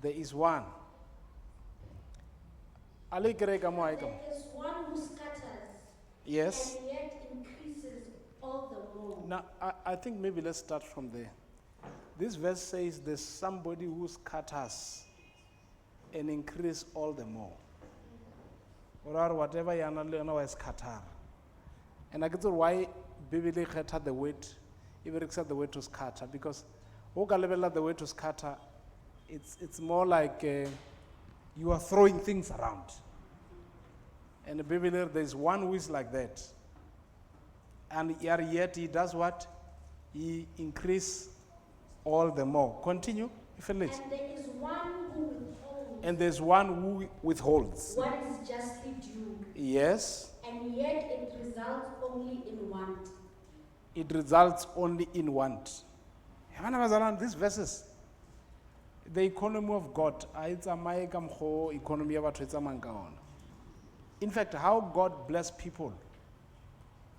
There is one. Ali Grega Moaikam. There is one who scatters Yes. and yet increases all the more. Now, I think maybe let's start from there. This verse says there's somebody who scatters and increase all the more. Or whatever you know is scatter. And I get why Bible had the word, even except the word to scatter, because the word to scatter, it's more like you are throwing things around. And the Bible there's one who is like that. And yet he does what? He increase all the more. Continue, if it is. And there is one who withholds. And there's one who withholds. What is justly due. Yes. And yet it results only in want. It results only in want. These verses, the economy of God, it's a economy of. In fact, how God bless people,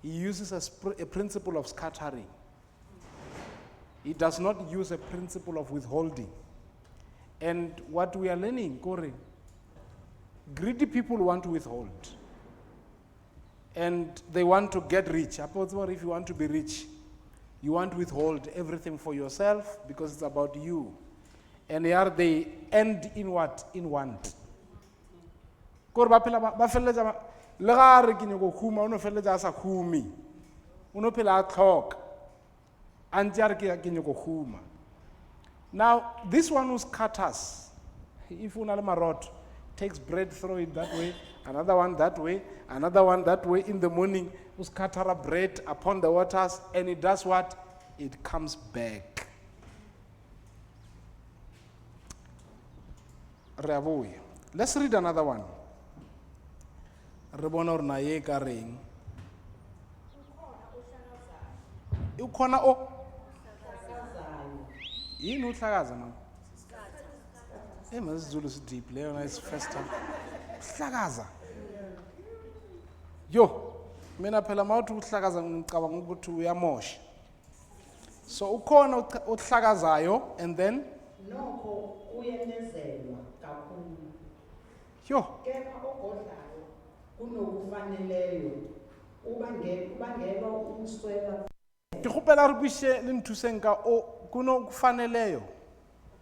He uses a principle of scattering. He does not use a principle of withholding. And what we are learning, Corey, greedy people want to withhold. And they want to get rich. If you want to be rich, you want to withhold everything for yourself because it's about you. And here they end in what? In want. Now, this one who scatters, if unal takes bread, throw it that way, another one that way, another one that way in the morning, who scatter a bread upon the waters, and it does what? It comes back. Let's read another one. Rebonor naye karing. Ukona o. Yini uhlakaza mama? Zulu is deep. Leona is first time. Uhlakaza. Yo, mina phela mawuthi uhlakaza ngicabanga ukuthi uyamosha. So ukhona uhlakazayo and then nokho uyenezelwa kakhulu. Yo. Kepha ogodlayo kunokufaneleyo ubangelwa ukuswela. Ke gopela re buishe le nthuseng ka o kunokufaneleyo.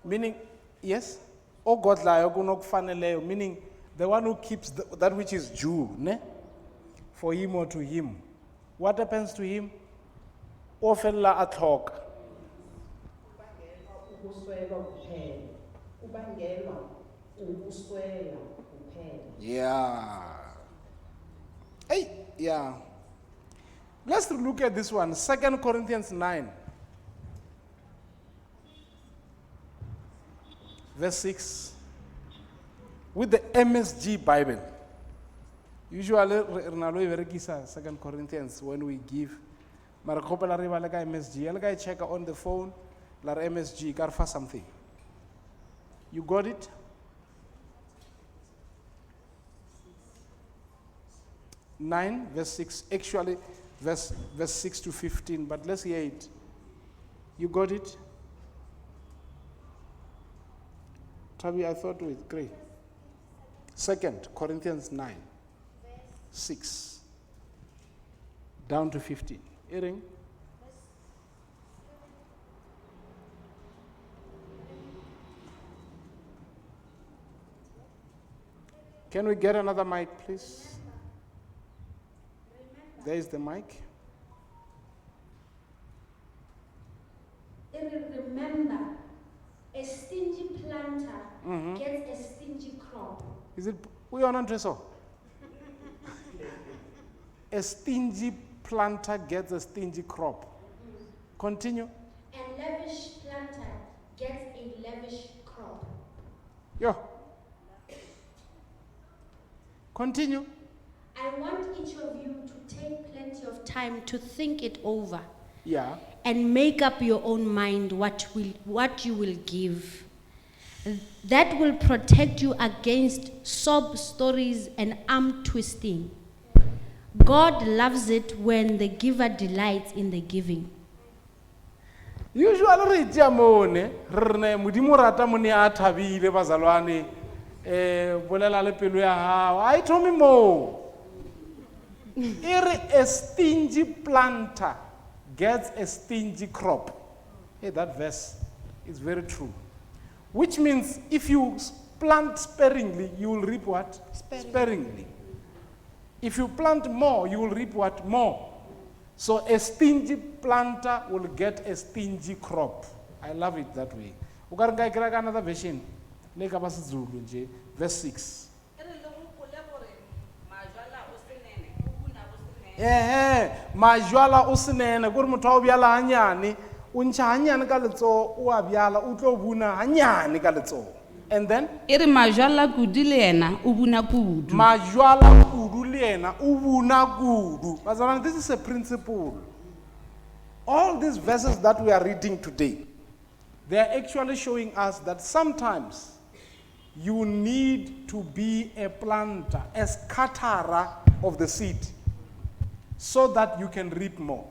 Meaning yes, ogodlayo kunokufaneleyo, meaning the one who keeps that which is due, ne? For him or to him. What happens to him? Ofela atlhoka. Yeah. Hey, yeah. Let's look at this one. 2 Corinthians 9. Verse 6. With the MSG Bible. Usually, we 2 Corinthians when we give. Mara kopela re ba le ka MSG. Le ka check on the phone. La MSG ka fa something. You got it? Nine, verse 6. Actually, verse 6 to 15. But let's hear it. You got it? Tabi, I thought with great. 2 Corinthians 9, 6 down to 15. Hearing? Can we get another mic, please? There is the mic. Remember, a stingy planter gets a stingy crop. Is it? We are not so. A stingy planter gets a stingy crop. Continue. A lavish planter gets a lavish crop. Yo. Continue. I want each of you to take plenty of time to think it over. Yeah. And make up your own mind what you will give. That will protect you against sob stories and arm twisting. God loves it when the giver delights in the giving. Usually re tšea mone re re modimo rata mone a thabile bazalwane bolela le pelo ya hao I told me more. A stingy planter gets a stingy crop. Hey, that verse is very true. Which means if you plant sparingly, you will reap what? Sparingly. If you plant more, you will reap what? More. So a stingy planter will get a stingy crop. I love it that way. Another version, verse 6. Majwala usinene kuri muthu a byala hanyane o ntsha hanyane ka letso o a byala o tlo buna hanyane ka letso and then ere majwala kudu le yena o buna kudu majwala kudu le yena o buna kudu. Bazalwane, this is a principle. All these verses that we are reading today, they are actually showing us that sometimes you need to be a planter, a scatterer of the seed, so that you can reap more.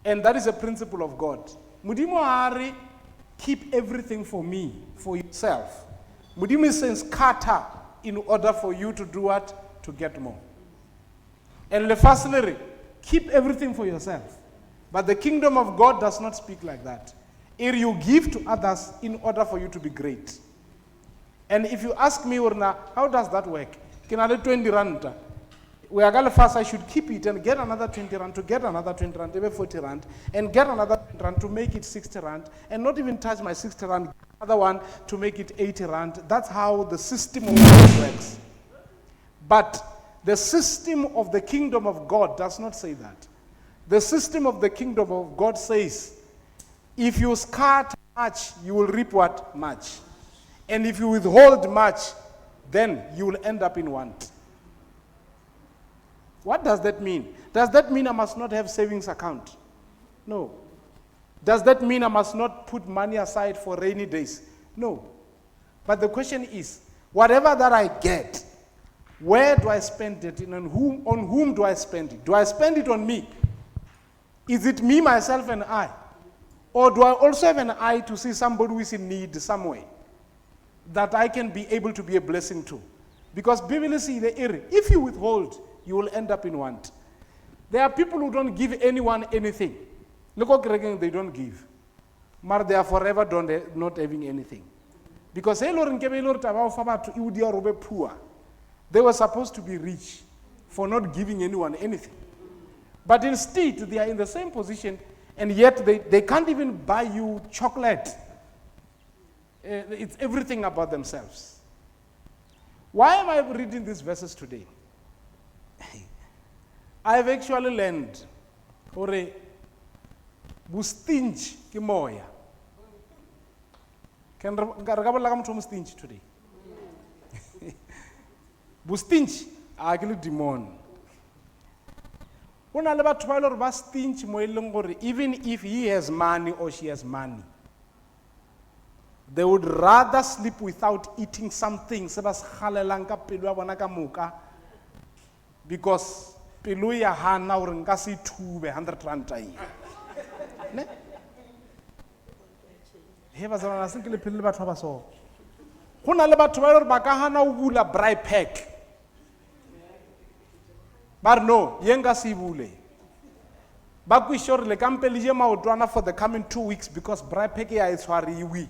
And that is a principle of God. Mudimo Hari, keep everything for me, for yourself. Mudimo is saying scatter in order for you to do what? To get more. And lefasleri, keep everything for yourself. But the kingdom of God does not speak like that. Here you give to others in order for you to be great. And if you ask me, Urna, how does that work? Kinale 20 rand. We are going to fast, I should keep it and get another 20 rand, to get another 20 rand, maybe 40 rand, and get another 20 rand to make it 60 rand, and not even touch my 60 rand, another one to make it 80 rand. That's how the system of God works. But the system of the kingdom of God does not say that. The system of the kingdom of God says, if you scatter much, you will reap what? Much. And if you withhold much, then you will end up in want. What does that mean? Does that mean I must not have savings account? No. Does that mean I must not put money aside for rainy days? No. But the question is, whatever that I get, where do I spend it and on whom do I spend it? Do I spend it on me? Is it me, myself, and I? Or do I also have an eye to see somebody who is in need some way that I can be able to be a blessing to? Because Bible says the area, if you withhold, you will end up in want. There are people who don't give anyone anything. Look what they don't give. But they are forever not having anything. Because they were supposed to be rich for not giving anyone anything. But instead, they are in the same position, and yet they can't even buy you chocolate. It's everything about themselves. Why am I reading these verses today? I have actually learned ore bustinch ke moya. Can regabala ka motho mo stinch today? Bustinch a ke le demon. Una le batho ba ile re ba stinch mo eleng gore even if he has money or she has money, they would rather sleep without eating something se ba se galelang ka pelo ya bona ka moka, because pelo ya hana gore nka se thube 100 rand a ne he ba tsana se ke le phele batho ba so go na le batho ba ile ba ka hana o bula braai pack, but no yenga se bule ba kwisho re le kampele je maotwana for the coming 2 weeks because braai pack ya e tshwariwi.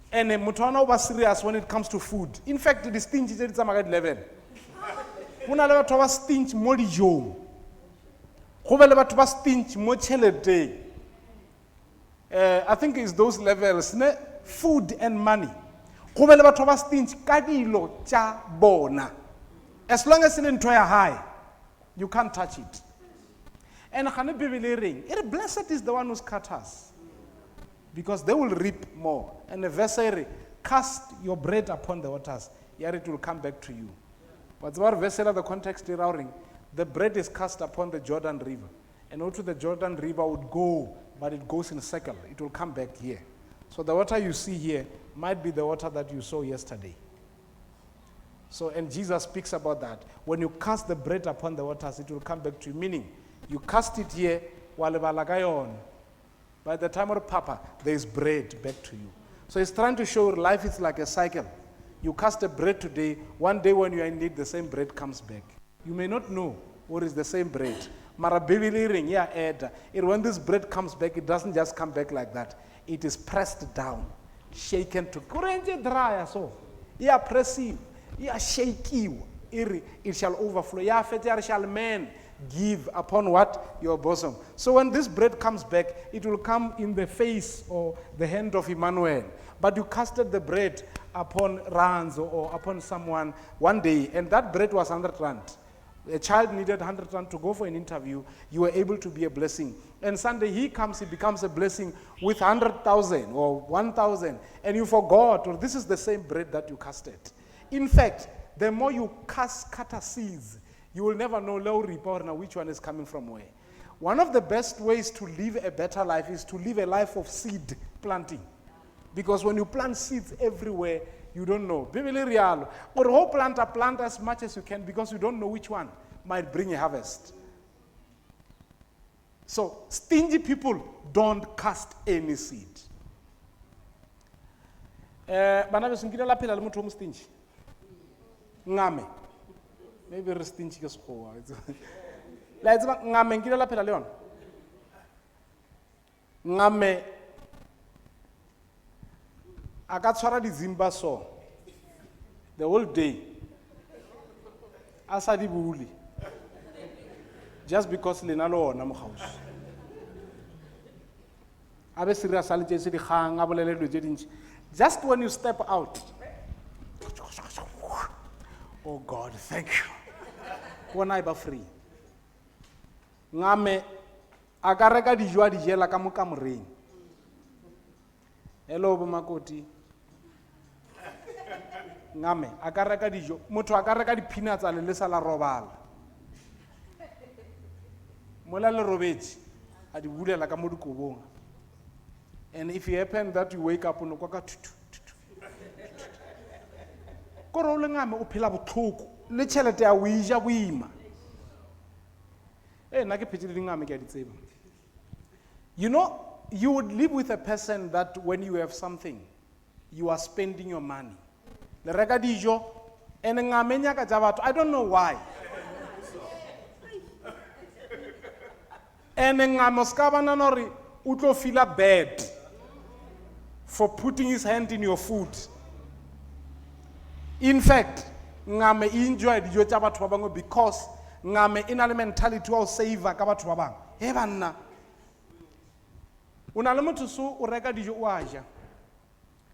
And mutwana o ba serious when it comes to food. In fact, the stingy tse tsa market level. Una le batho ba stingy mo dijong. Go be le batho ba stingy mo tšhelete. I think it's those levels, ne? Food and money. Go be le batho ba stingy ka dilo tša bona. As long as in entire high, you can't touch it. And khane Bibele ring, blessed is the one who scatters, because they will reap more. And the verse says, cast your bread upon the waters, yet it will come back to you. What's what verse the context ring? The bread is cast upon the Jordan River. And also the Jordan River would go, but it goes in a circle. It will come back here. So the water you see here might be the water that you saw yesterday. So, and Jesus speaks about that. When you cast the bread upon the waters, it will come back to you. Meaning, you cast it here, while By the time of Papa, there is bread back to you. So he's trying to show life is like a cycle. You cast a bread today, one day when you are in need, the same bread comes back. You may not know what is the same bread. Mara bibili ring, yeah, Ed. When this bread comes back, it doesn't just come back like that. It is pressed down, shaken to dry so. Yeah, press you. Yeah, shake you. It shall overflow. Yeah, fetter shall men give upon what? Your bosom. So when this bread comes back, it will come in the face or the hand of Emmanuel. But you casted the bread upon rands or upon someone one day, and that bread was 100 rand. A child needed 100 rand to go for an interview. You were able to be a blessing. And Sunday he comes, he becomes a blessing with 100,000 or 1,000, and you forgot, or this is the same bread that you casted. In fact, the more you scatter seeds, you will never know which one is coming from where. One of the best ways to live a better life is to live a life of seed planting. Because when you plant seeds everywhere, you don't know. Biblically real. Or whole plant as much as you can because you don't know which one might bring a harvest. So, stingy people don't cast any seed. Bana singile la phela le motho o mo stingy. Ngame. Maybe re stingy ke sekgowa. La itse ba ngame ngile la phela le yona. Ngame a ka tshwara dizimba so the whole day a sa di bule just because lena le ona mo gausi a be serious a le tse di gang a bolele dilo tse dintsi just when you step out, oh God, thank you, when I be free. Ngame a ka reka dijo a di jela ka mo kamoreng. Hello bomakoti. Ngame a ka reka dijo, motho a ka reka di-peanuts a le lesa la robala. Mola le robetsi a di bulela ka mo dikobong. And if it happens that you wake up no kwa ka tutu. Koro le ngame o phela botlhoko le tšhelete ya o ija boima. Na ke phetse le ngame ke a di tseba. You know, you would live with a person that when you have something, you are spending your money. Le reka dijo and ngame nyaka tsa batho, I don't know why. And ngame ska bana no re o tlo feel bad for putting his hand in your food. In fact, ngame enjoy dijo tsa batho ba bangwe because ngame ina le mentality wa o save ka batho ba bangwe. He banna una le motho so o reka dijo o aja.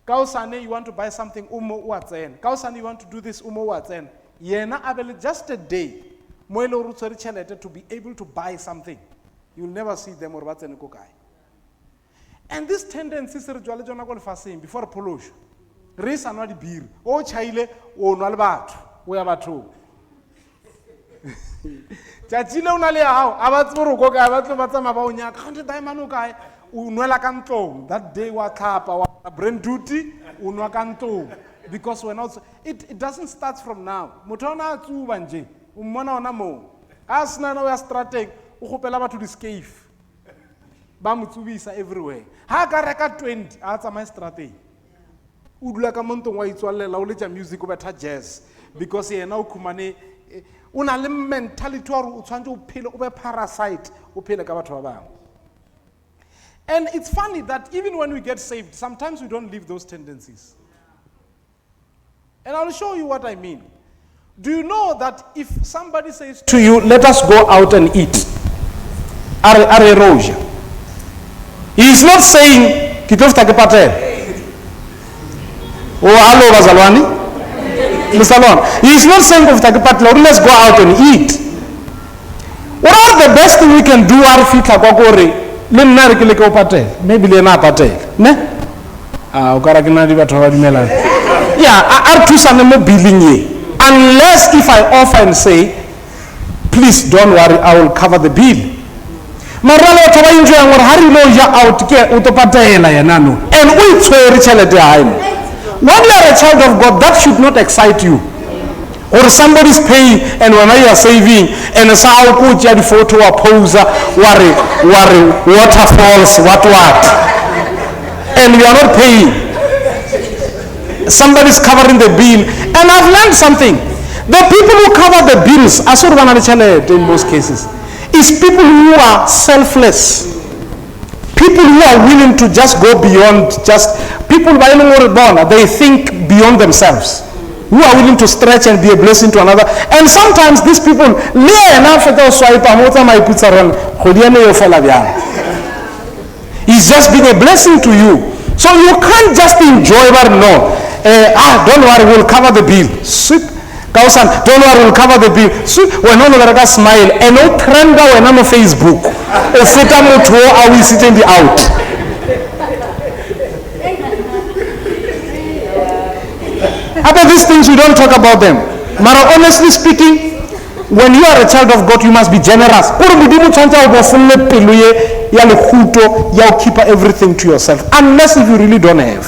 Kausane you want to buy something umo o a tsena. Kausane you want to do this umo o a tsena. Yena abele just a day mo ile o rutsere tšhelete to be able to buy something. You'll never see them or ba tsene ko kae. And this tendency se re jwale jona go lefaseng before polosho. Re sa nwa di beer. O chaile o nwa le batho. O ya batho. Tšatšile o na le hao a ba tsoro go kae ba tlo ba tsama ba o nyaka. Khante diamond o kae o nwela ka ntlong. That day wa tlhapa wa brain duty o nwa ka ntlong. Because when also it doesn't start from now. Motho ona a tsuba nje. O mmona ona mo. A sna no ya strateg o gopela batho di scave. Ba motsubisa everywhere. Ha ka reka 20 a tsama strategy. O dula ka montong wa itswalela o letja music o betha jazz because yena o khumane una le mentality wa o tshwantse o phele o be parasite o phele ka batho ba bang. And it's funny that even when we get saved, sometimes we don't leave those tendencies. And I'll show you what I mean. Do you know that if somebody says to you, let us go out and eat, are roja. He is not saying, kitofta ke patel. Oh, hello, Bazalwani. He is not saying, let's go out and eat. What are the best thing we can do? Maybe Lena Patel. Ne? Unless if I offer and say, please don't worry, I will cover the bill. And when you are a child of God, that should not excite you. Or somebody's paying, and when you are saving, and sao kuja di photo or poser, worry, waterfalls, what, and you are not paying. Somebody's covering the bill, and I've learned something. The people who cover the bills, in most cases, is people who are selfless. People who are willing to just go beyond people by they think beyond themselves. Who are willing to stretch and be a blessing to another. And sometimes these people, he's just being a blessing to you. So you can't just enjoy but no. Don't worry, we'll cover the bill. Don't worry, we'll cover the bill. When no longer smile, and no trend when I'm on Facebook. Are we sitting the out? About these things, we don't talk about them. But honestly speaking, when you are a child of God, you must be generous. You'll keep everything to yourself. Unless if you really don't have.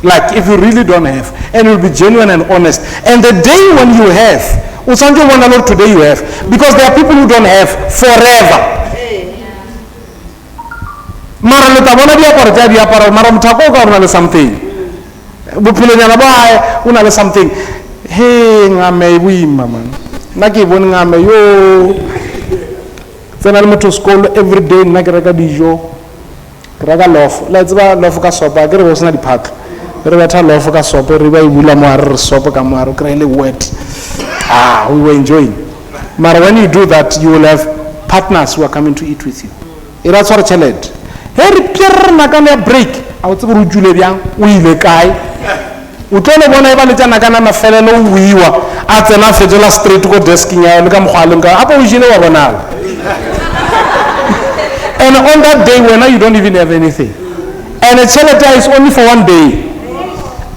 Like if you really don't have. And you'll be genuine and honest. And the day when you have, today you have. Because there are people who don't have forever. Something. Something. Hey, ngame wima man. Naki bon ngame yo. Then I to school every day. Naki raga dijo. Raga lof. Let's go lof ka sopa. Get was na di park. Rega lof ka sopa. Riba ibula moar sopa ka moar. Really wet. We were enjoying. But when you do that, you will have partners who are coming to eat with you. That's what challenge. Hey, Pierre nakane break. I was able to do it. We le kai. Utone bona eba letsa nakana mafelelo uiwa a tsena fetola straight go desking ya le ka mogwalenka apa o jile wa bonala. And on that day when you don't even have anything, and a charity is only for 1 day,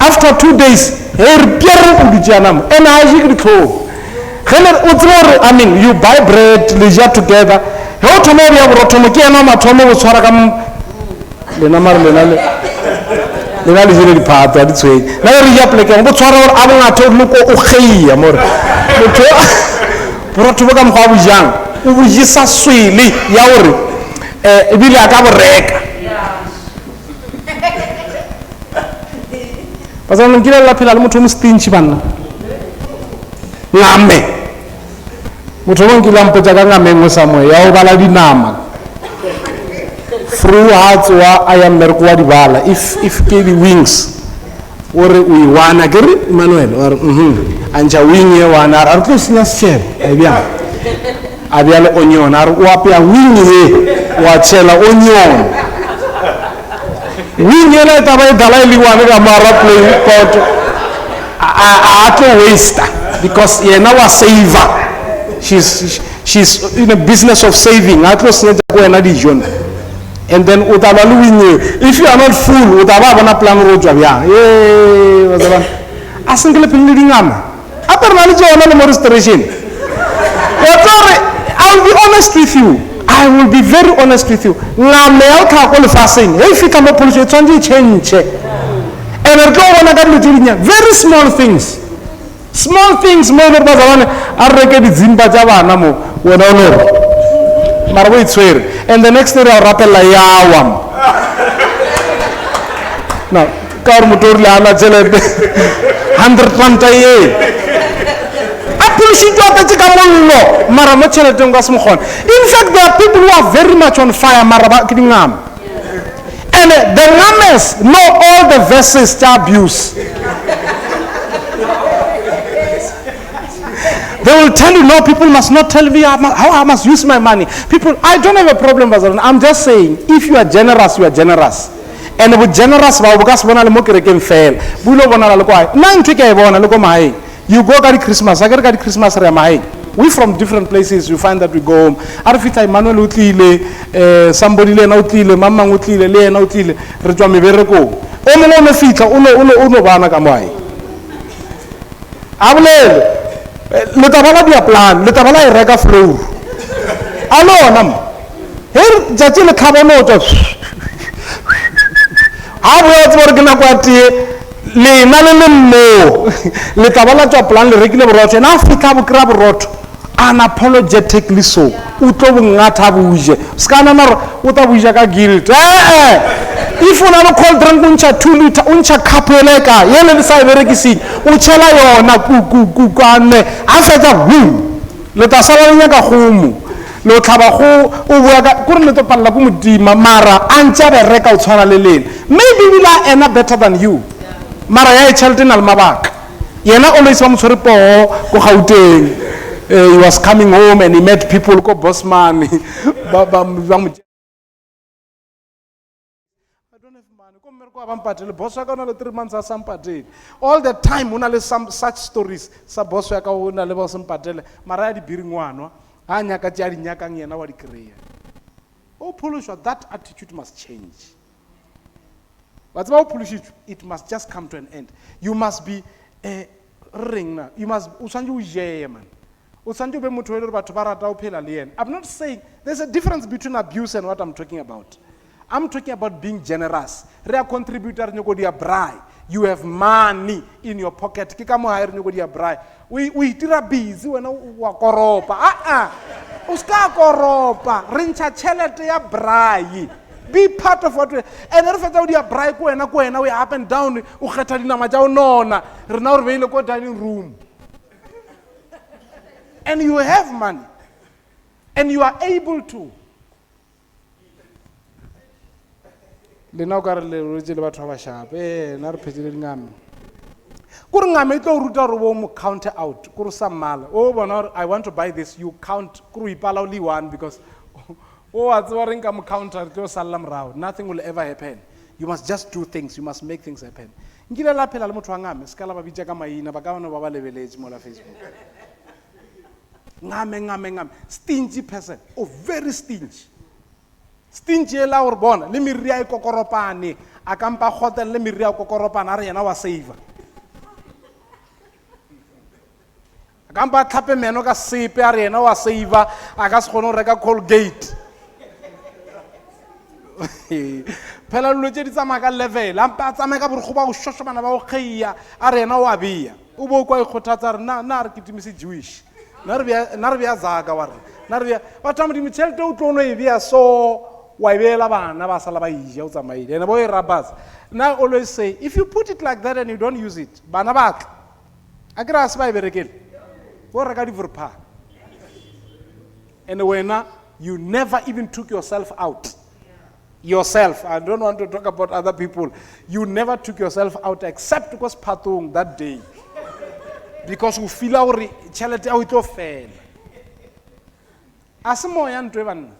after 2 days and I mean you buy bread leisure together le na le jile diphato a ditsweng na re ya plekeng bo tshwara gore a bona tho loko o geia more motho borotho bo ka mogwa bojang o bojisa swele ya gore e bile a ka boreka ba tsana nkile la phela le motho mo stingy banna ngame motho mo nkile mpotsa ka ngame mo samwe ya o bala dinama through hearts wa I am merkwa dibala if ke di wings or we wana gere Emmanuel or anja wing ye wana ar tlo sina share abia le onion ar wa pia wing ye wa chela onion wing ye la taba dala li wana ga mara play pot a to waste because ye na wa saver she's in a business of saving atlo sina go na dijon. And then if you are not full, utaba plan road a single leading restoration. I'll be honest with you. I will be very honest with you. If you come up with change. And I go very small things. Small things more than and the next day I'll rappel la yawam. Now, car motor la na chele 100 In fact, there are people who are very much on fire. And the ngames know all the verses to abuse. They will tell you, no, people must not tell me how I must use my money. People, I don't have a problem with that. I'm just saying, if you are generous, you are generous. And with generous, you go to Christmas, I get Christmas. We from different places, you find that we go home. Arfita Emmanuel utlile, somebody le na utlile, mama utlile, le na utlile, rejwa mebereko. Ono me fitla, uno bana kamwai. Abulele. Le tabala dia plan, le tabala e rega flow. Alo nam. Her jati le khabono to. Abo ya tswara kana kwati lena le le mo le tla ba la tswa plan le rekile borotho ena Africa bo kra borotho unapologetically so o tlo bongatha buje ska nana re o ta buja ka guilt if una no cold drink uncha 2 liter uncha cup ele ka yele le sa berekisi o tshela yona ku kane a fetsa le ta sala le nyaka gomo lo tlhaba go o bua ka gore le to palla go modima mara antsa be reka o tshwana le lene maybe we are ena better than you mara ya tšhelete na le mabaka yena always wa motshware poo go Gauteng. He was coming home and he met people go boss man I don't have money come mere go ba mpatele boss wa ka ona le 3 months a sa mpatele all the time una le some such stories sa boss wa ka ona le ba se mpatele mara ya di biringwanwa ha nyaka tja di nyakang yena wa di create o pholoshwa that attitude must change what's about polish it must just come to an end you must be ring na you must usanje ujeye man usanje be motho le batho ba rata o phela le yena I'm not saying there's a difference between abuse and what I'm talking about I'm talking about being generous re a contributor nyoko dia brai you have money in your pocket ke ka mo ha re nyoko dia brai we itira busy wena wa koropa uska koropa re ntsha chelete ya brai be part of what we and re fetsa o dia brai ko wena we up and down o kgetha dinama tja o nona re na o re beile ko dining room and you have money and you are able to le na o ka re le rotse le batho ba shape na re phetsele ngame kore ngame tlo ruta re bo mo count out kore sa mala o bona I want to buy this you count kore ipala only one because oh a tswa reng ka mo counter tlo sala mrao nothing will ever happen you must just do things you must make things happen ngile la phela le motho wa ngame ska la ba bitsa ka maina ba ka bona ba ba lebeletse mo la Facebook ngame stingy person very stingy ela o bona le miria e kokoropane a kampa hotel le miria e kokoropane a re yena wa saver a kampa tlhape meno ka sepe a re yena wa saver a ka se kgone go reka Colgate phela lo tse di tsamaya ka level a mpa tsamaya ka borgo ba go shoshobana ba go kgeia a re yena wa bia o bo kwa ikgothatsa re na re ketimise Jewish na re bia zaka wa re na re bia ba tamo di mitshelete o tlono e bia so wa ibela bana ba sala ba ija o tsamaile ene boy rabas now always say if you put it like that and you don't use it bana ba akira se ba iberekele bo reka di vrpa and when you never even took yourself out yourself I don't want to talk about other people you never took yourself out except because patung that day because you feel our chelete a o tlo fela a se moya ntwe banna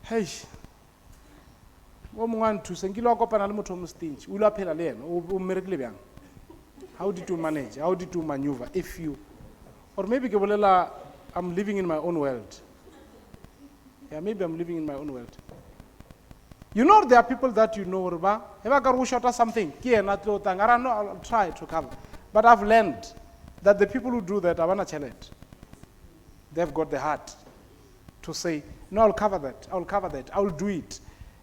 hey wo mongwa nthusa nkile wa kopana le motho mo stingy o ile a phela le yena o mmerekile bjang how did you manage how did you maneuver if you or maybe ke bolela I'm living in my own world yeah maybe I'm living in my own world you know there are people that you know ba eba ka go shota something ke yena tlo tangara no I'll try to cover but I've learned that the people who do that abana challenge they've got the heart to say no I'll cover that I'll do it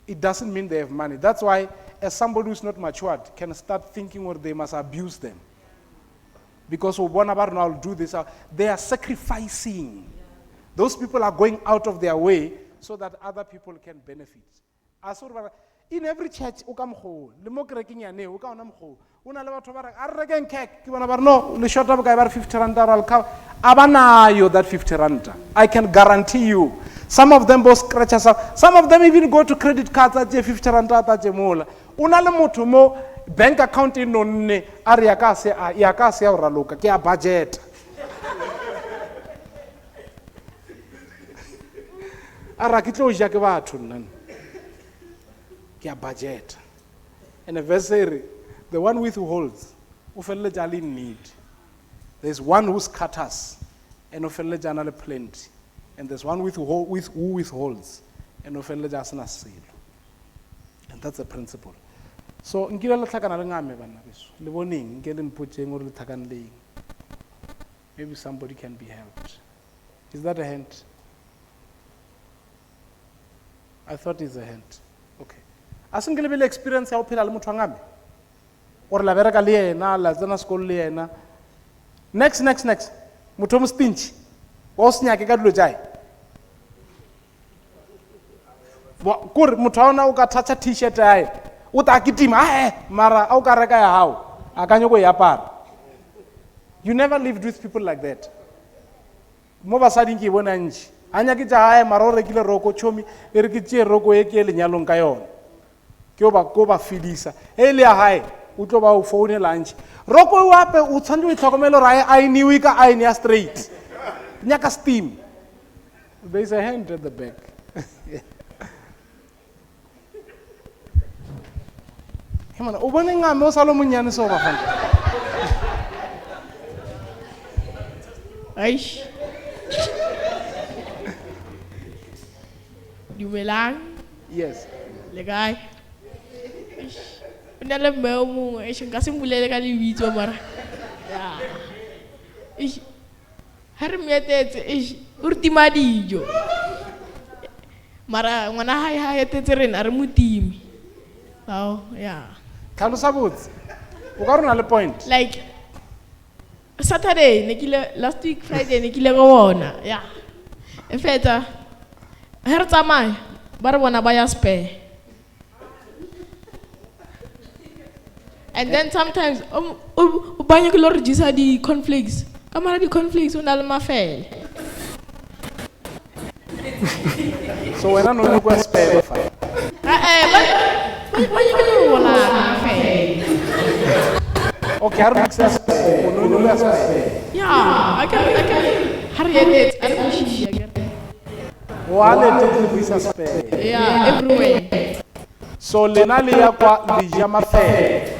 it doesn't mean they have money that's why as somebody who's not matured can start thinking or they must abuse them because I'll do this they are sacrificing those people are going out of their way so that other people can benefit in every church o ka mgo le mo kereking ya ne o ka ona mgo una le batho ba re a rekeng cake ke bona ba no le shota ba ka ba 50 rand al ka abanayo that 50 rand I can guarantee you some of them both scratches some of them even go to credit cards at 50 rand at mola una le motho mo bank account in nonne a re ya ka se ya o raloka ke a budget ara ke tlo ja ke batho nna ke a budget and a versary the one with who holds o felle jali in need there's one who scatters and o felle jana le plenty and there's one who withholds and o felle ja sena selo and that's the principle so nkile le tlhakana le ngame bana beso le boneng ke le mpotseng o le tlhakana leng maybe somebody can be helped is that a hint I thought it's a hint Okay. Asingile bile experience ya ho phela le motho wa ngame. Or la bereka le yena, la tsena sekolo le yena. Next. Motho o mo stingy. Wa se nyake ka dilo tsae. Kore motho wa ona o ka thatha t-shirt yae. O ta kitima, mara a o ka reka ya hao. A ka nyoko e apara. You never lived with people like that. Mo basadi ke bona ntši. Anya ke tsa hae mara o rekile roko chomi, e re ke tšee roko e ke lenyalong ka yona. Ke o ba filisa. E le ya hae, o tlo ba o founela ntši. Roko o ape o tshwantse o itlhokomele ra e ainiwe ka aine ya straight. Nyaka steam. There is a hand at the back. Hey man, o bone ngame o sa le monyane so ba fana. Aish. Dumelang. Yes. Le kae? O na le mme o mongwe, nka se mmolele ka lebitso mara. Ya. Ha re mmetetse, o re tima dijo. Mara ngwana hae ha etetse rena re mo timi. Oh, yeah. Tlhalosa botse. O ka rona le point. Like Saturday, last week Friday, nekile go bona. Yeah. E feta. Her tsamaya, ba re bona ba ya spare. And then sometimes, o banya ke lo register di conflicts. Kamara di conflicts o na le mafele. So wena no go spare fa. Banya ke lo bona mafele. Okay, har mix spare. O no go spare. Yeah, I can. Har yet I don't see again. Wale tete visa spare. Yeah, everywhere. So lena le ya kwa lija mafele.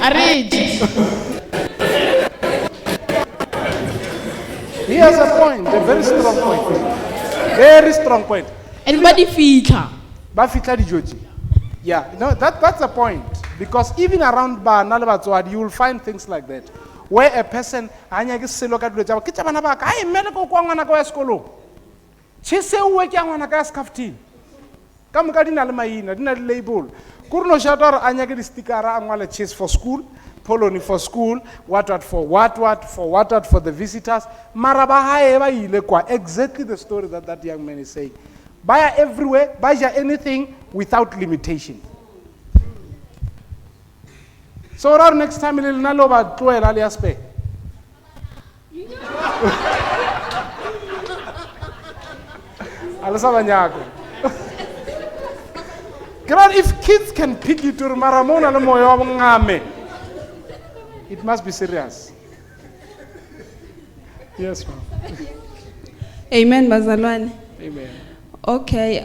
Arrange. He has a point, a very strong point. Very strong point. Anybody fitla? Ba fitla dijoji. Yeah, no, that's a point. Because even around bana le batswadi, you will find things like that. Where a person anya ke selo ka dilo tsa ke tsa bana ba ka ai mmele ko kwa ngwana ka ya sekolo. Tshese o ke ngwana ka skaftini. Ka moka dina le maina, dina le label. Kurno shatar anya ke di stickera angwala cheese for school, poloni for school, what for the visitors. Mara ba hae ba ile kwa exactly the story that young man is saying. Buy everywhere, buy anything without limitation. So around next time il nalo ba tloela le aspe. Alasa banyako. If kids can pick you to maramona le moyo wa ngame, it must be serious. Yes, ma'am. Amen, bazalwane. Amen. Okay,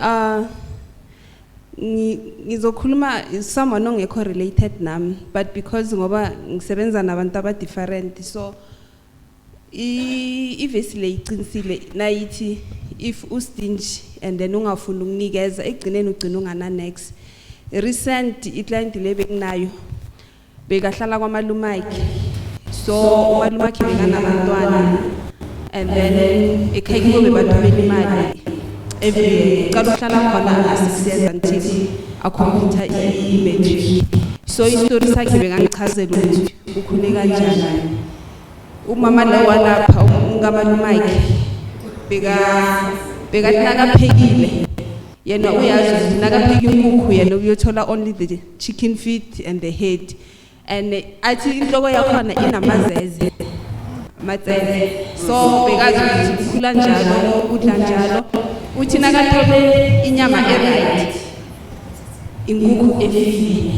ngizokhuluma is someone ongekho related nami, but because ngoba ngisebenza nabantu aba different, so ivesi le iqinisile nayithi if ustingy and then ungafuna ukunikeza egcineni ugcina ungana next. Recent iclient le benginayo bekahlala kwamalumaki, so umalumaki bekanabantwana and then ekhayiko bebathumela imali every qala uhlala khona asisiyenza until acomplete i-matric. So istory sakhe bekangichazela ukuthi ukhule kanjani. Umama lo walapha ungamalumaki bekathi nakaphekile yena uyazi ukuthi nakapheka inkukhu yena uyothola only the chicken feet and the head, and athi inhloko yakhona inamazeze matsele, so bekazi ukuthi ukhula njalo udla njalo. Uthi nakathole inyama eright inkukhu efile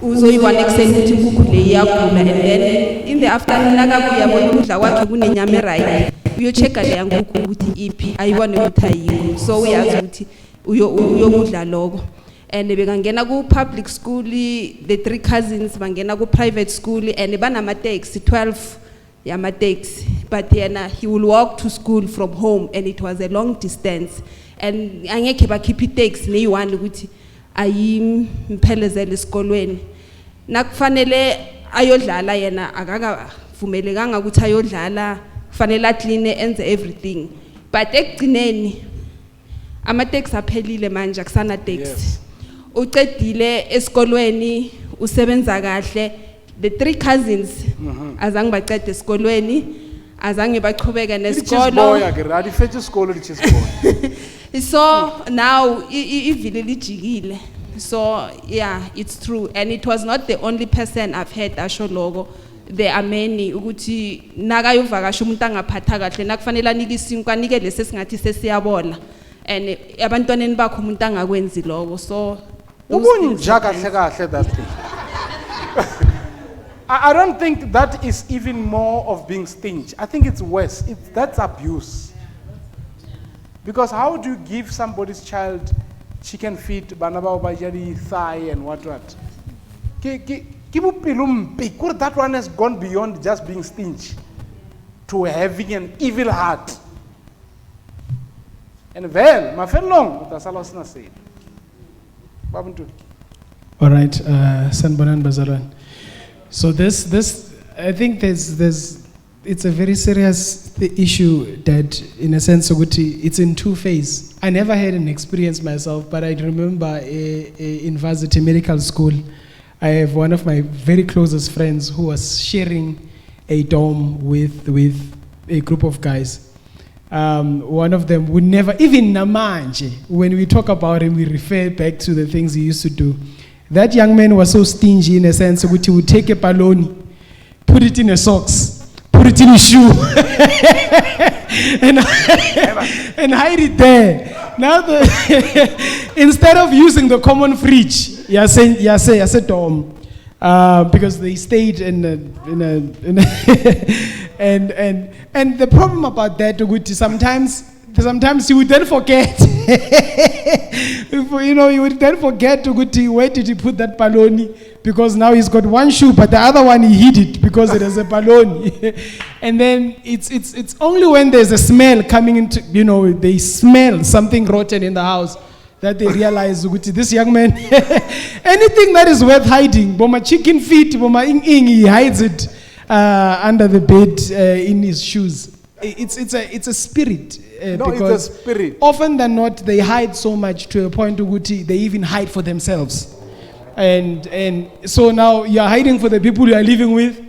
uzoyibona ekuseni ukuthi inkukhu le iyagula, and then in the afternoon nakabuya bona ukudla kwakhe kunenyama eright uyochecka le yankukhu ukuthi iphi ayibone ukuthi ayikho, so uyazi ukuthi uyokudla lokho. And bekangena ku public school, the 3 cousins bangena ku private school, and banama taxi 12 yama taxi, but yena he will walk to school from home, and it was a long distance, and angekhe bakhipha itaxi neyi-1 ukuthi ayimphelezele esikolweni. Nakufanele ayodlala yena akakavumelekanga ukuthi ayodlala, kufanele aclean enze everything, but ekugcineni ama taxi aphelile manje akusana taxi. Yes. uqedile esikolweni usebenza kahle. The 3 cousins azange baqede esikolweni, azange baqhubeka nesikolo. So now ivile lijikile. So yeah, it's true, and it was not the only person I've heard asho logo. There are many ukuthi nakayovakasha umuntu angaphatha kahle nakufanele anike isinkwa anike lesi singathi sesiyabola, and abantwaneni bakho umuntu angakwenzi lokho. So ubunja kahle kahle that thing. I don't think that is even more of being stingy. I think it's worse. That's abuse. Because how do you give somebody's child chicken feet, banaba bajari thigh and what? That one has gone beyond just being stingy to having an evil heart. And then, my friend, that's all I was saying. All right, Sanbonan Bazaran. So this, I think it's a very serious issue that, in a sense, it's in 2 phases. I never had an experience myself, but I remember in Varsity Medical School, I have one of my very closest friends who was sharing a dorm with a group of guys. One of them would never, even namanje, when we talk about him, we refer back to the things he used to do. That young man was so stingy in a sense that he would take a baloney, put it in a socks, put it in a shoe, and hide it there. Now, instead of using the common fridge, yase dorm, because they stayed in a and the problem about that, sometimes you would then forget. You would then forget to where did he put that baloney, because now he's got one shoe, but the other one he hid it because it is a baloney. And then it's only when there's a smell coming into, they smell something rotten in the house, that they realize this young man, anything that is worth hiding, boma chicken feet, boma he hides it under the bed in his shoes. It's a spirit. Because it's a spirit. Often than not, they hide so much to a point of they even hide for themselves. And so now you're hiding for the people you are living with,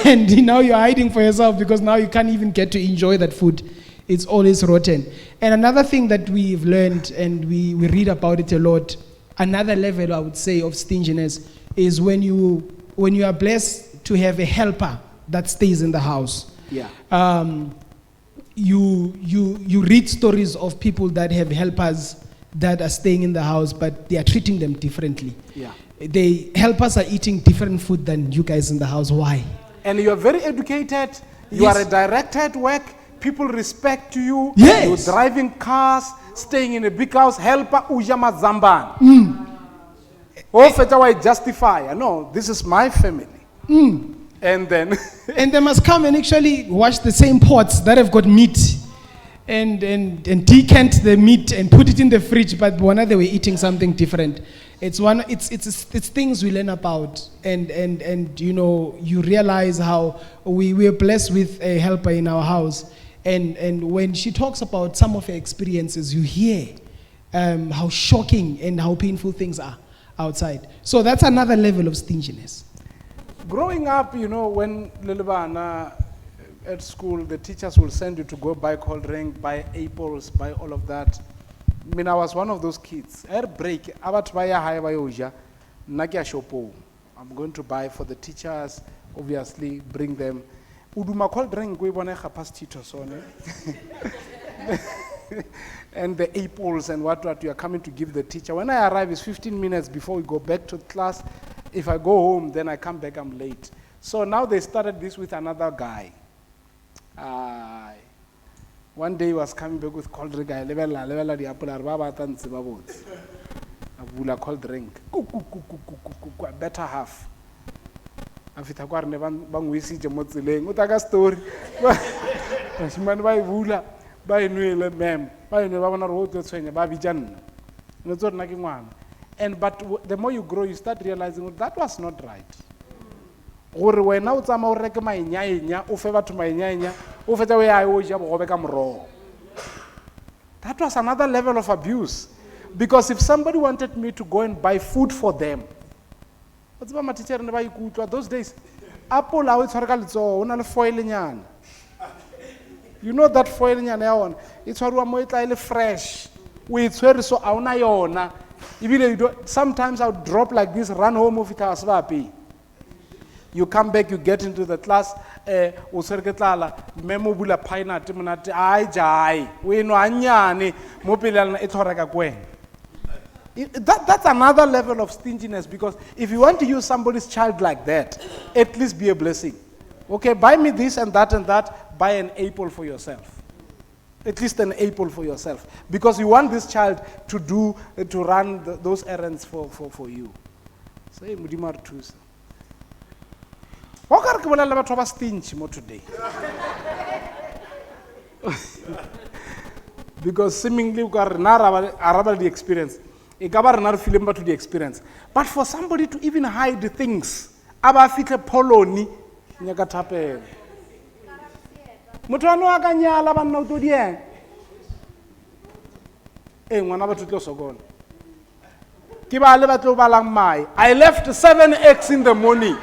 and now you're hiding for yourself because now you can't even get to enjoy that food. It's always rotten. And another thing that we've learned, and we read about it a lot, another level I would say of stinginess is when you are blessed to have a helper that stays in the house. Yeah. You read stories of people that have helpers that are staying in the house, but they are treating them differently. Yeah. The helpers are eating different food than you guys in the house. Why? And you are very educated. You Yes. are a director at work. People respect you. Yes. You're driving cars, staying in a big house. Helper ujama zamban. Oh, feta why justify? No, this is my family. And then And they must come and actually wash the same pots that have got meat and decant the meat and put it in the fridge, but one day they were eating something different. It's things we learn about, and you realize how we are blessed with a helper in our house, and when she talks about some of her experiences, you hear how shocking and how painful things are outside. So that's another level of stinginess. growing up, when Lilibana at school, the teachers will send you to go buy cold drink, buy apples, buy all of that. I mean, I was one of those kids. Air break, I'm going to buy for the teachers, obviously, bring them. Uduma cold drink, we want to and the apples and what you are coming to give the teacher. When I arrive, it's 15 minutes before we go back to class. If I go home, then I come back, I'm late. So now they started this with another guy. One day he was coming back with cold drink. I level the apple, I cold drink. Better half. After I never bangwisi jamotsileng. Utaga story. Shimani by Vula, by Nuela Mem, by Nevana Road to Swing, Babijan. And but the more you grow, you start realizing that was not right. Or when now some more recommend nya, or favor to my nya, over the way I always become raw. That was another level of abuse. Because if somebody wanted me to go and buy food for them, what's about my teacher and buy good those days? Apple, I will foil. You know that foil nyana it's what fresh. We swear so auna yona. Sometimes I would drop like this, run home with us. You come back, you get into the class, memo bula paina timunati ai jai. We no anyani mopilana etoraka kwen. That's another level of stinginess, because if you want to use somebody's child like that, at least be a blessing. Okay, buy me this and that, buy an apple for yourself. At least an apple for yourself. Because you want this child to run those errands for you. So, Mudimar Tusa. What can I about to stingy more today? Because seemingly we are not the experience. A governor film to the experience. But for somebody to even hide the things, aba fitle poloni nyakatape. Mutano akanyala banno to die. Ngwana ba tutlo sokolo. Ke ba le batlo balang mai. I left 7 eggs in the morning.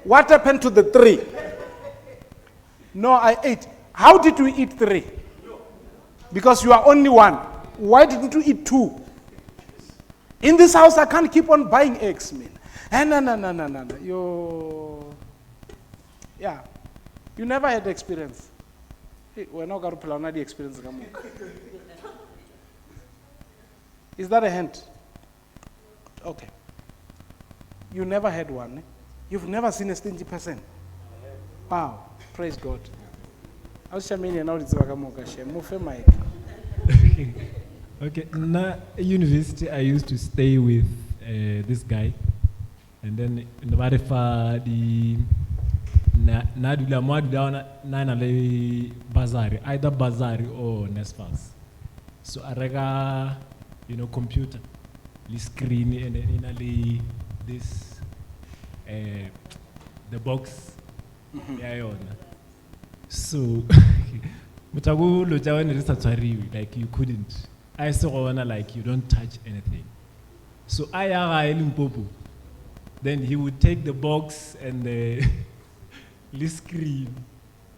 What happened to the 3? No, I ate. How did we eat 3? Because you are only 1. Why didn't you eat 2? In this house, I can't keep on buying eggs, man. No. Yeah. You never had the experience. Hey, we're not going to plan the experience. Is that a hint? Okay. You never had one. Eh? You've never seen a stingy person. Wow. Praise God. I'll show you now. It's Mike. Okay, na university I used to stay with this guy, and then in the Marifa the Nadula Maduna Nana Bazari, either Bazari or Nesfas. So I rega, computer, the screen, and then in this the box. So Mutagu Lojawan like you couldn't. I saw like you don't touch anything. So I Limpopo. Then he would take the box and the screen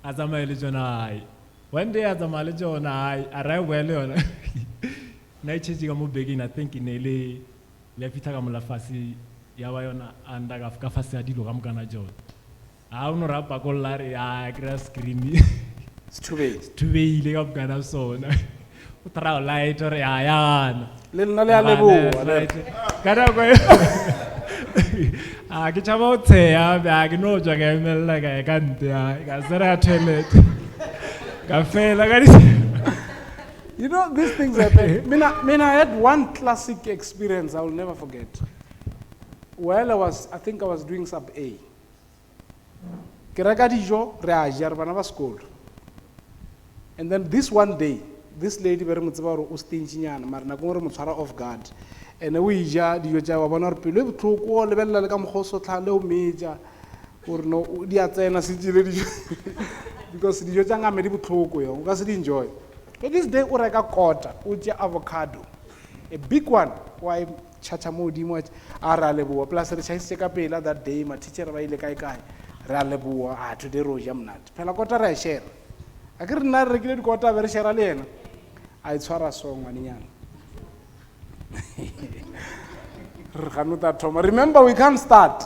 as a religion eye. One day as a religion I arrived well on night changing a begin, I think in LA Lefitagamula Fasi Yawayona and Agafkafasi Adilo Ramgana John. I don't know rapa colari I grass screen. Stube leg up Gana so. Utra light or ayan. Little Nalebu. Kichamo te bag no jagamel like I can't. Gazera tell it. Cafe like You know, these things happen. I had one classic experience I will never forget. While I think I was doing sub A. Keragadijo reajar banava school. And then this one day, this lady very much about Ustinchian, Marna Gomara off guard. And we ja the Yoja Wanor Pilu took all the Bella Gam Hoso Talo Major or no Diatena City because the Yojanga made it talk well, because it enjoy. But this day, what I got caught, Uja avocado, a big one. Why Chachamo Dimo Aralebu, plus the Chasecapela that day, my teacher by the Kai Ralebu, to the Rojamnat. Pelacota share. I couldn't not regulate quota very share alien. I saw a song when young. Remember, we can't start.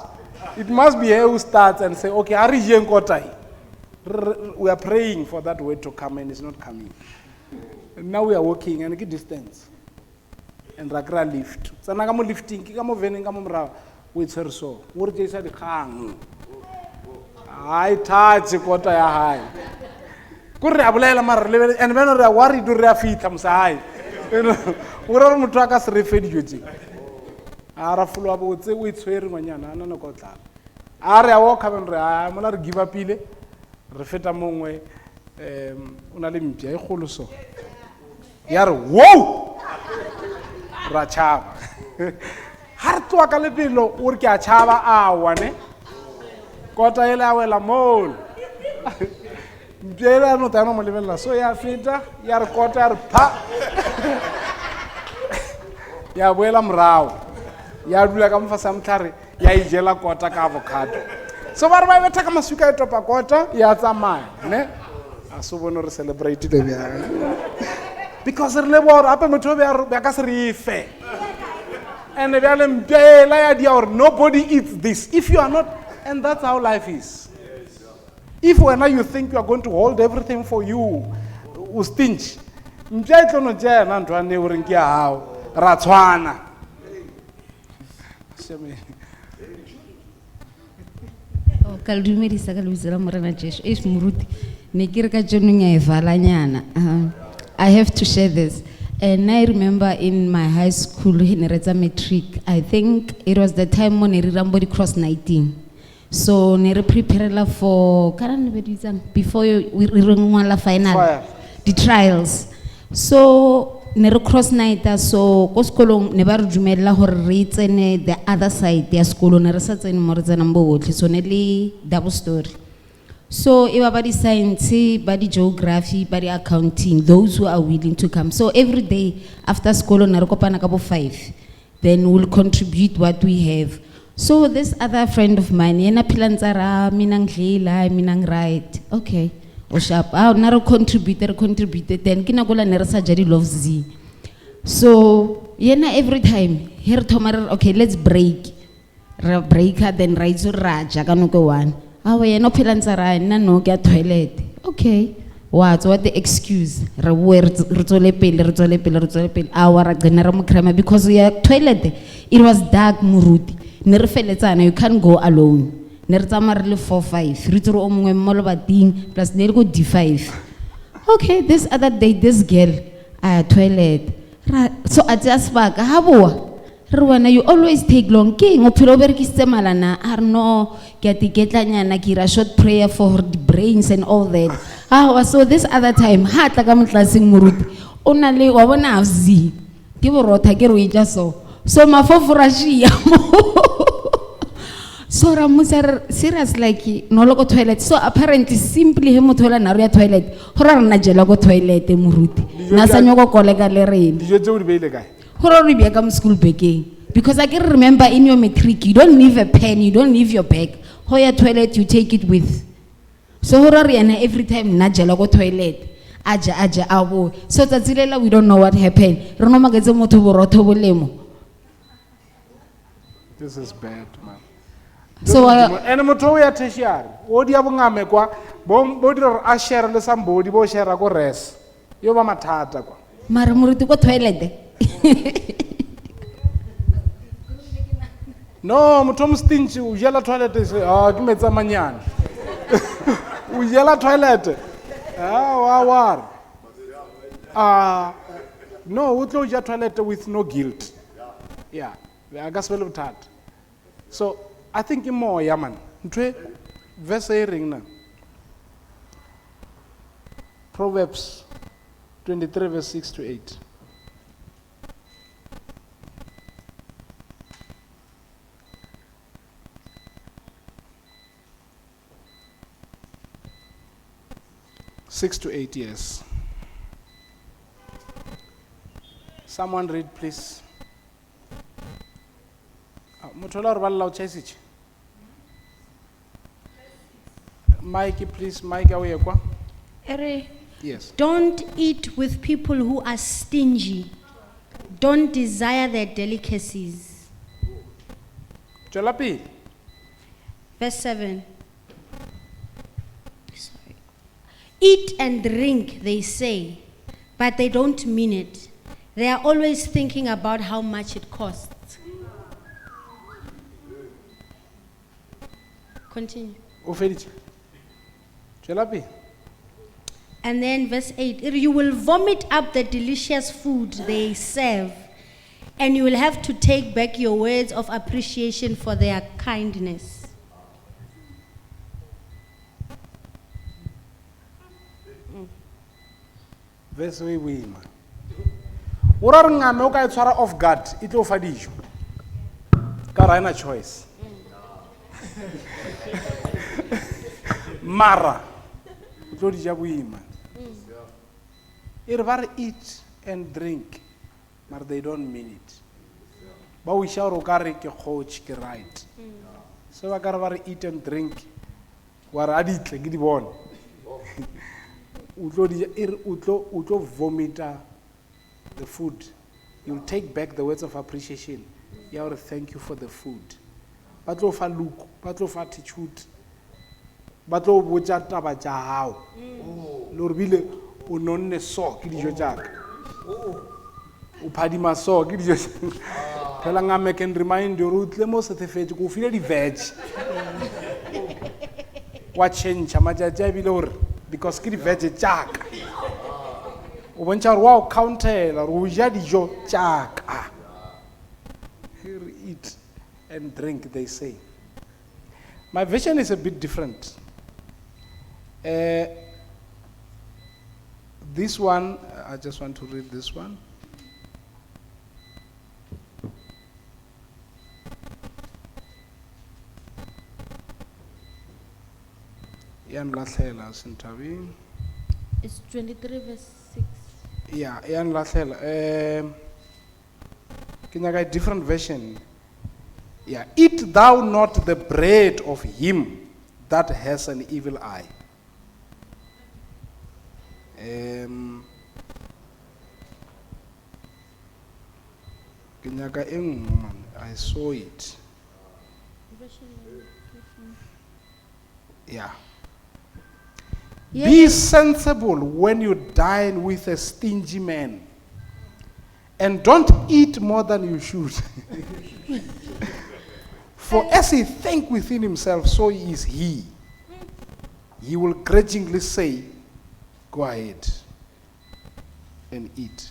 It must be here who starts and say, okay, Arijian Kotai. We are praying for that word to come and it's not coming. And now we are walking and get distance. And Ragra lift. So Nagamo lifting, Kigamo Veningamo with her so. What they said, I touch a quarter high. And when I worry to refit, I'm sorry. We're all Mutrakas refit. Arafula would say, we swear Manana, no Kota. Aria walk up and Ramona give a pile, refit among way, Unalimpia, Huluso. Yar, whoa! Rachava. Hard to a calipilo, Urka Chava, one. Kota Ela mole. So ya fita, yar kota pa. ya boela morao ya dula ka mofasa mtlhare ya ijela kota ka avocado so ba re ba betha ka maswika e topa kota ya tsamaya ne a se bone re celebrate the bjang because re le bo ape motho be ka se re ife and the bjale mpela ya dia or nobody eats this if you are not, and that's how life is. If when you think you are going to hold everything for you, u stingy mpya e tlono tjea na ntho ane o reng ke ya hao ra tshwana. Ka le dumedisa ka lebitso la Morena Jesu es moruti ne ke re ka jonong ya e valanyana. I have to share this. And I remember in my high school in Reza Matric, I think it was the time when I rambo cross 19. So ne re prepare for before we la final the trials. So ne re cross night so ko sekolong ne ba re dumella hore re tsene the other side ya sekolo ne re sa tsene mo re tsena mbo botlhe so ne le double story. So everybody science, body geography, body accounting, those who are willing to come. So every day after school na re kopana ka bo 5, then we'll contribute what we have. So this other friend of mine, yena philantsara minang dlela minang right. Okay. O sharp. Na re contributed then kina gola ne re sa jadi love z. So yena every time here tomorrow okay let's break. Ra breaker then right so raja ka no go one. Awe no philantsara nna no ke toilet. Okay. What the excuse? Re tsole pele. Awa ra gena ra mo krema because we are toilet. It was dark muruti. Ne re feletsana you can't go alone. Ne re tsamaya re le 4-5. Re tsere o mongwe mmolo bating plus ne re go D5. Okay, this other day this girl toilet. So I just back habo. Rwana, you always take long king o phelo berekisitse malana arno ke tiketlanyana ke ra short prayer for the brains and all that. So this other time ha tla ka motlaseng moruti o na le wa bona avzi ke borotha ke re ja so mafofurashia so ramuser serious like no logo toilet so apparently simply he mothola na ya toilet hora rena jela go toilet moruti na sa nyoko kolega le rena dijo tse o di beile kae school baking because I can remember in your matric you don't leave a pen, you don't leave your bag. Hoya toilet you take it with. So horariana every time najela go toilet. Aja awo. So tatsilela we don't know what happened. Rono magetse motho borotho bolemo. This is bad man. So and motho ya tertiary. O dia bongame kwa bo di re a share le somebody bo share go res. Yo ba mathata kwa. Mara moruti go toilet. No, motho stingy o jela toilet se ke metsa manyane. O jela toilet. War. No, o tlo ja toilet with no guilt. Yeah, I guess well that. So, I think more yaman. Ntwe verse e ring na. Proverbs 23 verse 6 to 8. Six to 8 years. Someone read, please. Motola or Vallau Chesich. Mikey, please. Mike, away. Yes. Don't eat with people who are stingy. Don't desire their delicacies. Jalapi. Verse 7. Eat and drink, they say, but they don't mean it. They are always thinking about how much it costs. Continue. And then verse 8, you will vomit up the delicious food they serve, and you will have to take back your words of appreciation for their kindness. Verse we man. Ora re ngame o ka e tshwara off guard e tlo fa dijo ka ra ina choice mara o tlo di ja boima e re ba re eat and drink but they don't mean it ba o isha gore o ka re ke coach ke right so ba ka re ba re eat and drink wa re a ditle ke di bone o tlo vomita the food. You'll take back the words of appreciation. You have to thank you for the food. Batlo fa look, batlo fa attitude. Batlo botsa taba tsa hao. Lo rebile o nonne so ke dijo tjaka. O phadima so ke dijo. Phela ngame can remind you utle mo certificate go file di veg. Wa change majaja bile hore because ke di veg tjaka. O bontša gore wa o countela gore o ja dijo tšaka. Here, eat and drink, they say. My vision is a bit different. This one, I just want to read this one. Ian Lathela Sintabing. It's 23 verse 6. Yeah, Ian Lathela. Can I get a different version? Yeah, eat thou not the bread of him that has an evil eye. I saw it. Yeah. Be sensible when you dine with a stingy man, and don't eat more than you should. For as he think within himself, so is he. He will grudgingly say, go ahead and eat.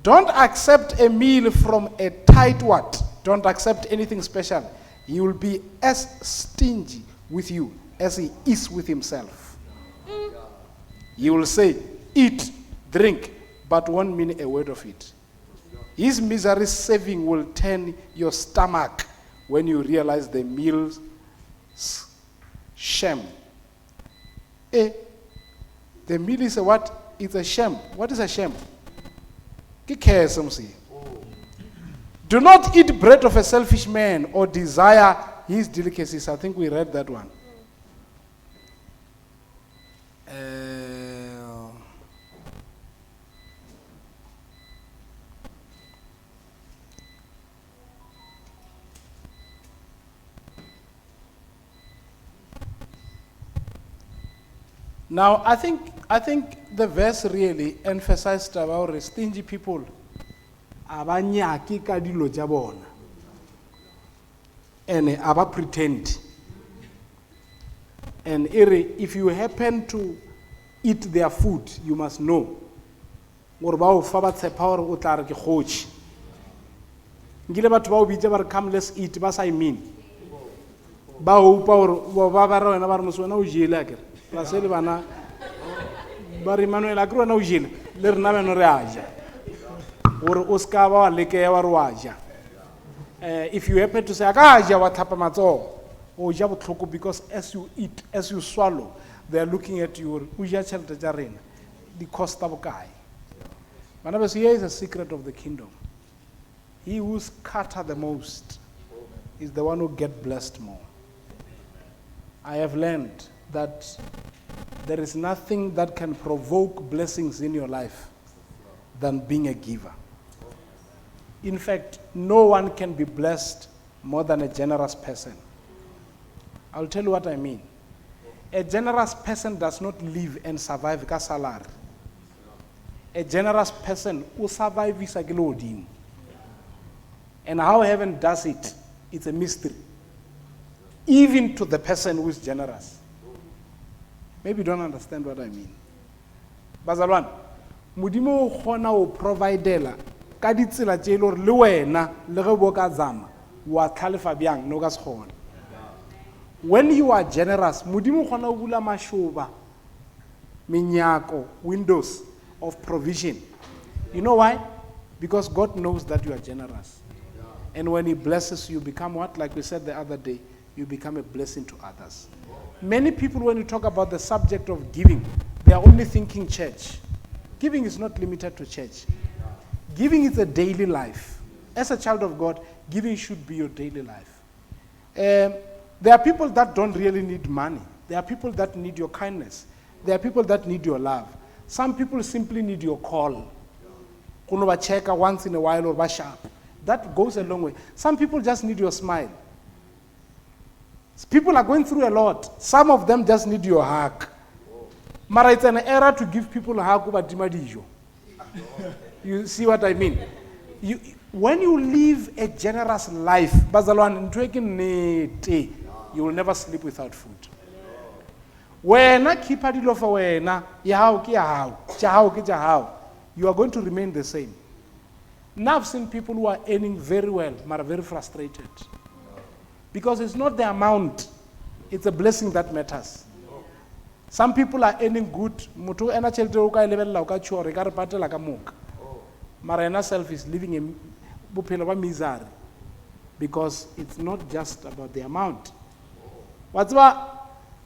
Don't accept a meal from a tightwad. Don't accept anything special. He will be as stingy with you as he is with himself. He will say, eat, drink, but won't mean a word of it. His misery saving will turn your stomach when you realize the meal's shame. The meal is a what? It's a shame. What is a shame? Do not eat bread of a selfish man or desire his delicacies. I think we read that one. Now, I think the verse really emphasized about stingy people. Abanyaki ka dilo tša bona. And aba pretend. And if you happen to eat their food, you must know. Gore ba o fa ba tshepa gore o tla re ke kgotši. Ngile batho ba o bitša ba re come let's eat ba sa I mean. Ba hopa gore ba ba re wena ba re mose wena o jele akere. La se le bana ba re Manuel akere wena o jele le rena beno re a ja. Or Oscar wa leke wa rwaja. If you happen to say akaja wa thapa matso o ja botlhoko because as you eat, as you swallow, they are looking at you o ja tšhelete tša rena di costa bokae. But here is a secret of the kingdom. He who scatter the most is the one who get blessed more. I have learned that there is nothing that can provoke blessings in your life than being a giver. In fact, no one can be blessed more than a generous person. I'll tell you what I mean. A generous person does not live and survive ka salary. A generous person who survives ke lodimo. And how heaven does it, it's a mystery. Even to the person who is generous. Maybe you don't understand what I mean. Bazalwan, Mudimo khona o providela ka ditsela tše le le wena le ge bo ka zama wa tlhalefa bjang no ka se kgona. When you are generous, Mudimo khona o bula mashoba menyako windows of provision. You know why? Because God knows that you are generous. And when he blesses you, become what? Like we said the other day, you become a blessing to others. Many people, when you talk about the subject of giving, they are only thinking church. Ke Giving is not limited to church. Giving is a daily life. As a child of God, giving should be your daily life. There are people that don't really need money. There are people that need your kindness. There are people that need your love. Some people simply need your call. Kuno check once in a while or sharp. That goes a long way. Some people just need your smile. People are going through a lot. Some of them just need your hug. Mara, it's an error to give people a hug over dimadijo. You see what I mean? When you live a generous life, you will never sleep without food. When I keep it off away, you are going to remain the same. Now I've seen people who are earning very well, but are very frustrated. Because it's not the amount, it's a blessing that matters. Some people are earning good. Marina self is living a misery because it's not just about the amount. What's why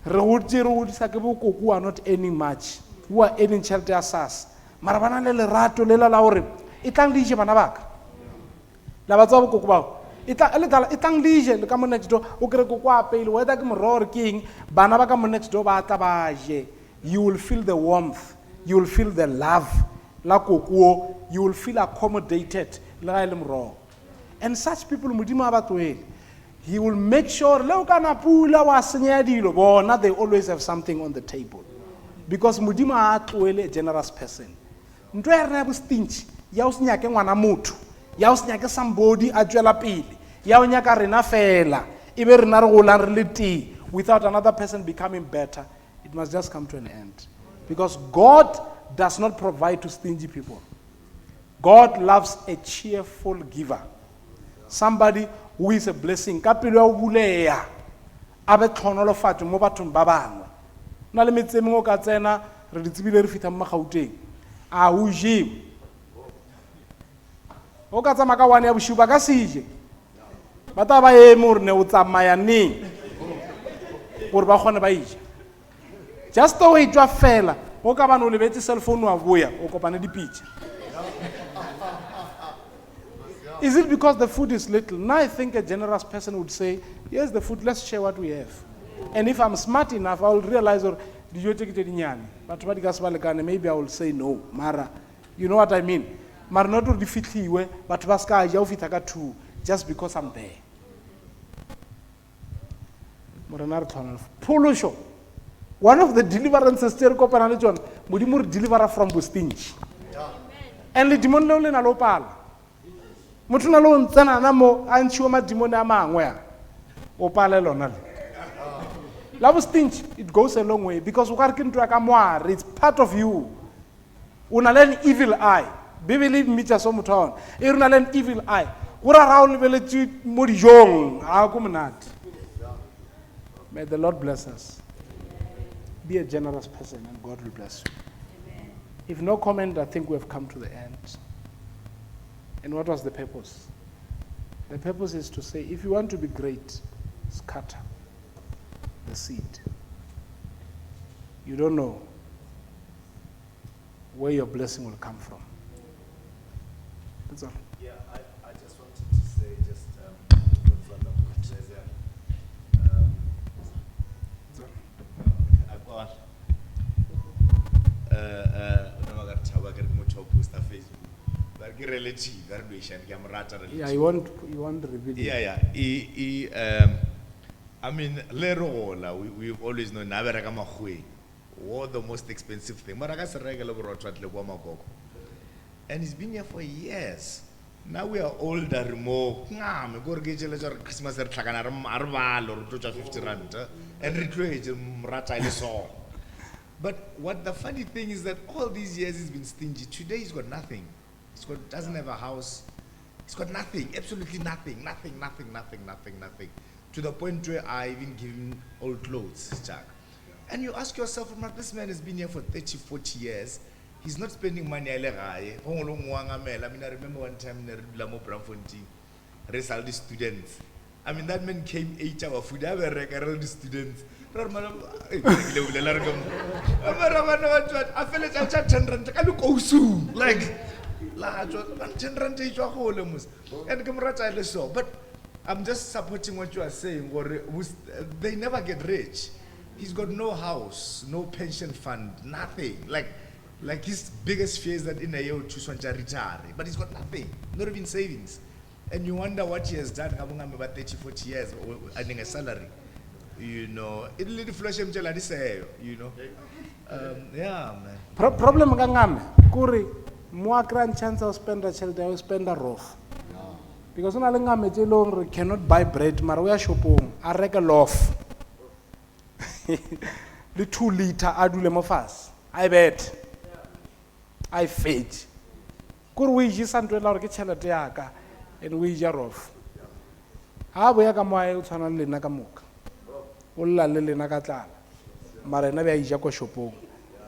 who are not earning much, who are earning shelter asas. Marabana le rato le la laure. Itang lije manabak. La batsa bo kokubao. Itang lije le ka mo next door o kre kokwa pele whether ke moror king bana ba ka mo next door ba tabaje. You will feel the warmth, you will feel the love. La kokuo, you will feel accommodated. And such people, he will make sure they always have something on the table. Because Mudima is a generous person. Stingy. Somebody without another person becoming better, it must just come to an end. Because God does not provide to stingy people. God loves a cheerful giver. Somebody who is a blessing. Kapilo buleya. Abe tonolo fatu mo bathong ba bangwe. Na le metsemo go ka tsena re ditsebile re fitha mo Gauteng. A o jiwe. O ka tsama ka wane ya boshuba ka sije. Bata ba eme gore ne o tsamaya neng. Gore ba gone ba ija. Just the way twa fela. O ka bana o lebetse cell phone wa boya o kopane di picture. Is it because the food is little? Now I think a generous person would say, yes, the food, let's share what we have. And if I'm smart enough, I will realize, or did you take it in Nyani? But maybe I will say no, Mara. You know what I mean? Mara not to defeat you, but Vaska Yaufitaka too, just because I'm there. Polo show. One of the deliverances, Mudimur deliverer from Stingy. And the demon lole na lopala. Mutuna lo ntsana na mo anchioma demon amangwe. Opala lonal. Love Stingy, it goes a long way because it's part of you. Unalen evil eye. Bibili micha somuton. Unalen evil eye. Ura raul velechi mudijong. Akumanat. May the Lord bless us. Be a generous person and God will bless you. Amen. If no comment, I think we have come to the end. And what was the purpose? The purpose is to say, if you want to be great, scatter the seed. You don't know where your blessing will come from. That's all. Yeah, I just wanted to say, just I've got Yeah, you want to reveal it. Yeah. I mean, we've always known what the most expensive thing. And he's been here for years. Now we are older, more. Christmas or 50 rand and retreat. But what the funny thing is that all these years he's been stingy. Today he's got nothing. Doesn't have a house. He's got nothing, absolutely nothing. To the point where I even give him old clothes, Jack. And you ask yourself, this man has been here for 30, 40 years. He's not spending money. I mean, I remember one time in Lamo Bramfontein, Resaldi students. I mean, that man came 8 hours food. I have the students. I feel like, but I'm just supporting what you are saying. They never get rich. He's got no house, no pension fund, nothing. Like his biggest fear is that in a year choose one retire, but he's got nothing, not even savings. And you wonder what he has done about 30, 40 years earning a salary. You know, it'll little flush him, you know. Yeah, man. Problem ngame, kuri mo grand chance of spend a child, I spend a rough. Because when I ngame cannot buy bread, mara we are shopong, I rek a loaf. The 2 liter adule mofas. I bet. I fate. Kuri we just and to our kitchen at Yaka and we jaroff. How we are come wild to an Nakamuk. Ulla lele nakatala. Marana Aija ko shopo.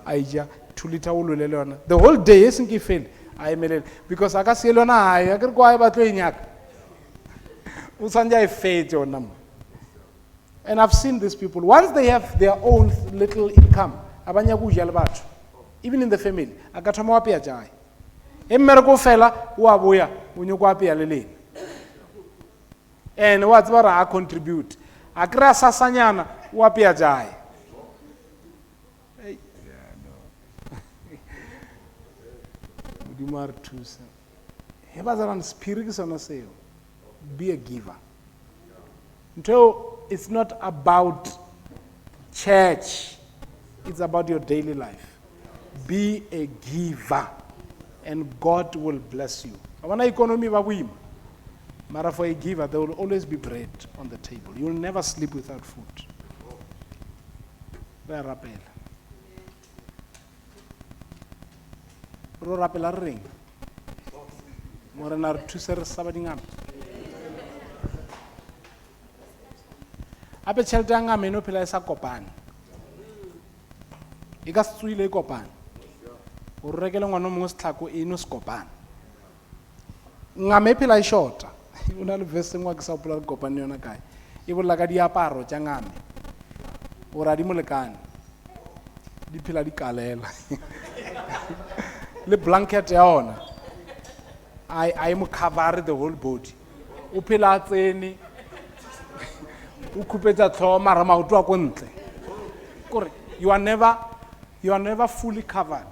Aija 2 liter ululelona. The whole day isn't he fail. I made it because I can see Lona, I can go about Twinak. Usanja fate your number. And I've seen these people. Once they have their own little income, abanyagu jalbat. Even in the family, akatamo apia jai. Emmergo fella uabuya unyugo apia lele. And what's what I contribute? Agrasa sanyana uapia jai. Hey, yeah, no. Udimar tusa. Hebazaran spirits on a sale. Be a giver. Until it's not about church, it's about your daily life. Be a giver, and God will bless you. When economy wawim, mara for a giver, there will always be bread on the table. You will never sleep without food. Where rappel? Ro rappel ring. Morenar tuser sabadingam. Ape tšhelete ya ngame no phela e sa kopane e ka se tswile e kopane o rekele ngwana mongwe setlhako e no se kopane ngame e phela e shorta o na le verse ngwa ke sa gopola re kopane yona kae e bolela ka diaparo tša ngame gore a di molekane di phela di kalela le blanket ya ona I mo cover the whole body o phela a tsene you are never fully covered.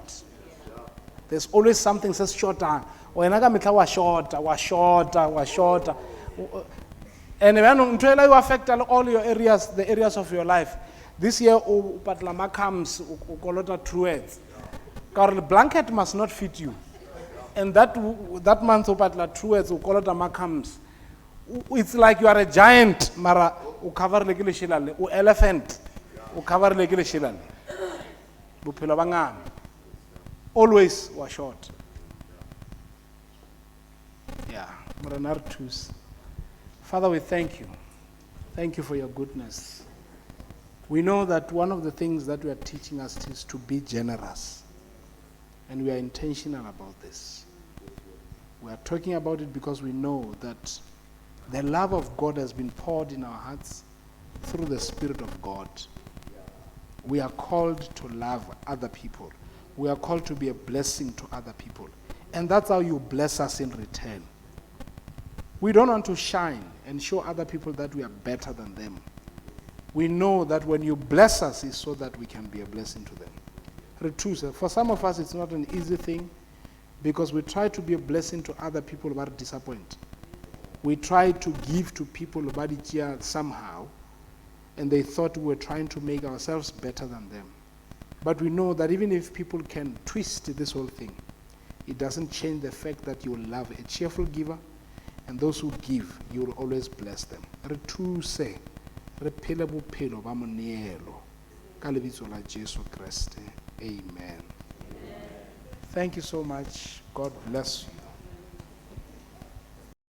There's always something says shorter. Shorter. And when you affect all your areas, the areas of your life. This year, Patlama comes, trueheads. The blanket must not fit you. And that month, Patla trueheads, comes. It's like you are a giant, mara cover legile shilale, elephant, cover legile shilale. Bupelo bangam. Always was short. Yeah, Maranartus. Father, we thank you. Thank you for your goodness. We know that one of the things that you are teaching us is to be generous. And we are intentional about this. We are talking about it because we know that the love of God has been poured in our hearts through the Spirit of God. We are called to love other people. We are called to be a blessing to other people. And that's how you bless us in return. We don't want to shine and show other people that we are better than them. We know that when you bless us, it's so that we can be a blessing to them. For some of us, it's not an easy thing because we try to be a blessing to other people but disappoint. We tried to give to people about it here somehow, and they thought we were trying to make ourselves better than them. But we know that even if people can twist this whole thing, it doesn't change the fact that you will love a cheerful giver, and those who give, you will always bless them. Amen. Thank you so much. God bless you.